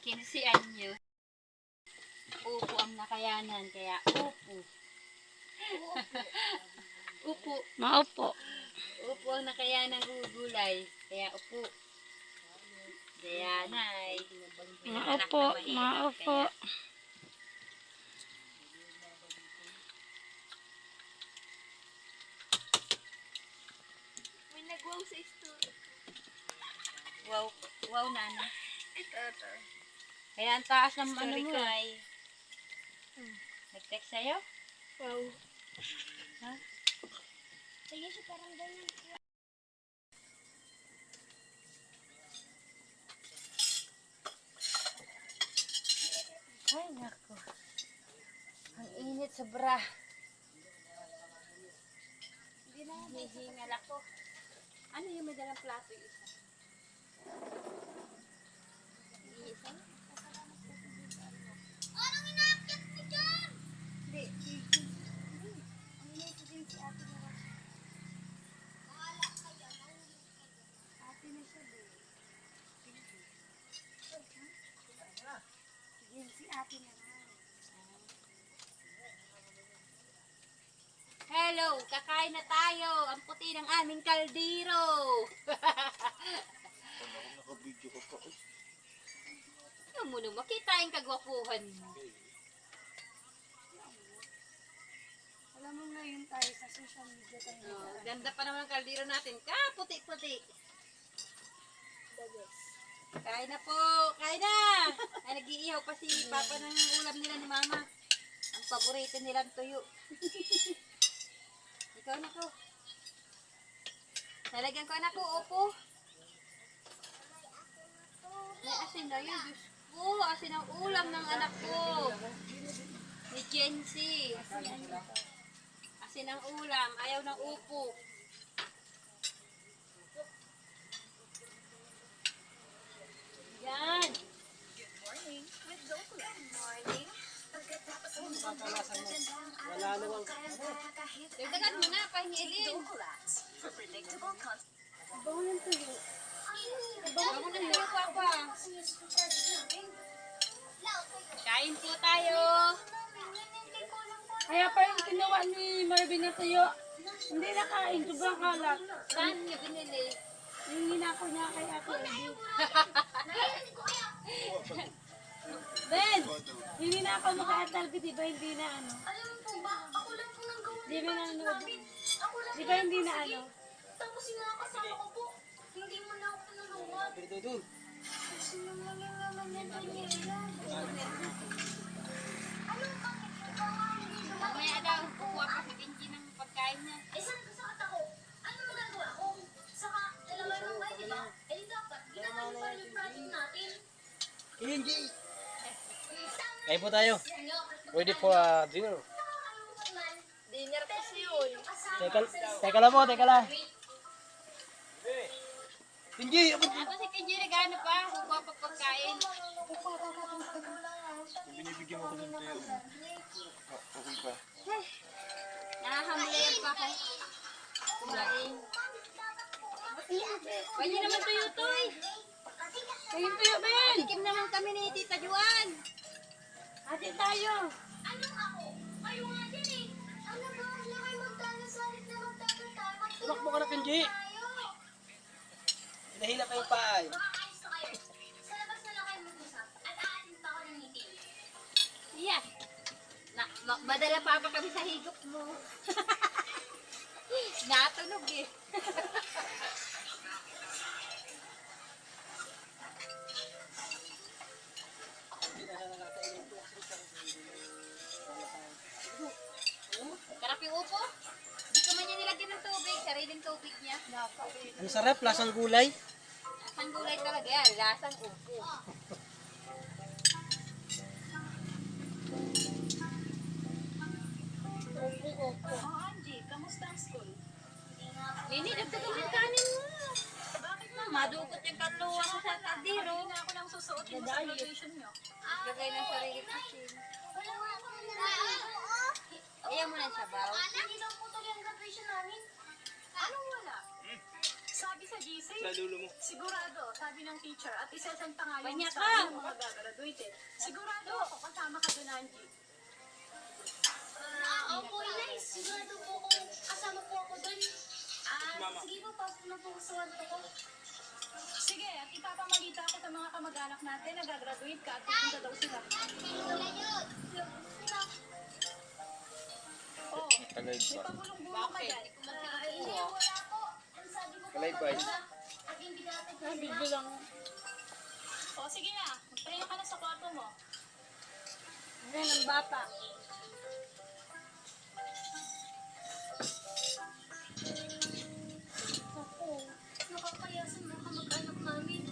15 anyos. Upo ang nakayanan, kaya upo. Upo. Maupo. Upo ang nakayanan gulay, kaya upo. Dayanay. Maupo. Maupo. May nag-wow sa story. Wow, wow nana. Ito. Kaya ang taas ng ano Story mo ko. ay. Nag-text sa'yo? Wow. Ha? Sige siya parang ganyan. Ay, nako. Ang init sobra. Hindi na Hihingal ako. Ano yung may dalang plato yung isa? Isa? Anong inaakit mo dyan? Hindi. Ang inaakit din si ate na lang. Mahala kaya, mahulog ka. Ate na siya din. Sige, si ate na lang. Hello, kakain na tayo. Ang puti ng aming kaldero. Naka-video ko pa. Ano mo naman, makita yung kagwapuhan mo. Alam mo ngayon tayo sa social media tayo. Oh, ganda pa naman ang kaldero natin. Puti-puti. The best. Kain na po, kain na. Ay, nag-iihaw pa si Papa ng ulam nila ni Mama. Ang paborito nilang tuyo. Ikaw na ko. Nalagyan ko na ko, opo. May asin daw yun, Diyos ko. Asin ang ulam ng anak ko. Ni Jency. Asin ang ulam, ayaw ng upo. Yan. Wala namang. Dagdagan mo na, pahingilin. Bango ng tuyo. Bago na tayo, Papa. Kain po tayo. Kaya pa yung kinuha ni Marvin na tuyo. Hindi na kain. Sobrang kalat. Saan niyo binili? Yung hinako niya kay Ate Eddie. Ben! Yung hinako mo kay Ate Albi, di ba hindi na ano? Alam mo po ba, ako lang po nang gawin. Di ba nanonood? Ako lang Di ba hindi na ano? Tapos yung mga kasama ko po, hindi mo na ako tinulungan. Doon. Sinungaling naman yan, Daniela. Anong bakit? Mamaya daw, kukuha pa si Benji ng pagkain niya. Eh, saan ka sa ako? Ano magagawa ko? Saka, dalawa lang ba, di ba? Eh, di dapat, ginawa niyo pa rin yung project natin. Hindi. Kain po tayo. Ready for dinner. Nakakalimutan man. Dinner kasi yun. Teka lang po, teka lang. Hindi, abot. Ako si Benji nagano pa, kukuha pa pagkain. Binibigyan mo ko ng tayo. Okay pa. Nahahamlayan pa kay kumain. Pwede naman tuyo-toy. Kain tuyo, Ben! Tikim naman kami ni Tita Juan. Ate tayo! Anong ako? Kayo nga din eh. Ano ba? Wala kayo magtalasalit na magtatayo. Tumakbo ka na, Kenji. Tayo. Hinahila pa yung paay. Makakaayos na kayo. Sa labas na lang kayo mag-usap. At aatin pa ako ng meeting. Yeah. Madala pa pa kami sa higop mo. Natunog eh. Karap yung upo. Hindi ko man niya nilagyan ng tubig. Sariling tubig niya. Ang sarap, lasang gulay. Lasang gulay talaga yan. Lasang upo. Lini, dagdagan mo yung kanin mo. Bakit na? Madukot yung kaluwa ko sa kaldero. Hindi na ako nang susuotin mo sa graduation nyo. Lagay ng sarili asin. Wala nga ako nalalaman. Ayaw mo ng sabaw. Hindi daw putol yung graduation namin. Anong wala? Sabi sa GC, Sa lulo mo. sigurado, sabi ng teacher, at isasend pa nga yung Kanya listahan ka! ng mga gagraduate eh. Sigurado ako, kasama ka doon, Angie. Opo, Inay. Sigurado po kung kasama po ako doon. Mama. Sige po, pasok na po sa kwarto ko. Sige, at ipapamalita ako sa mga kamag-anak natin na gagraduate ka at pupunta daw sila. Wala yun. Oo, Tagay may pagulong-gulong ka dyan. Hindi, wala po. Ang sabi ko po, Kalay ba? at yung bigate ko Video lang. O sige na, magpahinga ka na sa kwarto mo. Yan ang bata. Ako, nakakaya sa mga kamag-anak namin.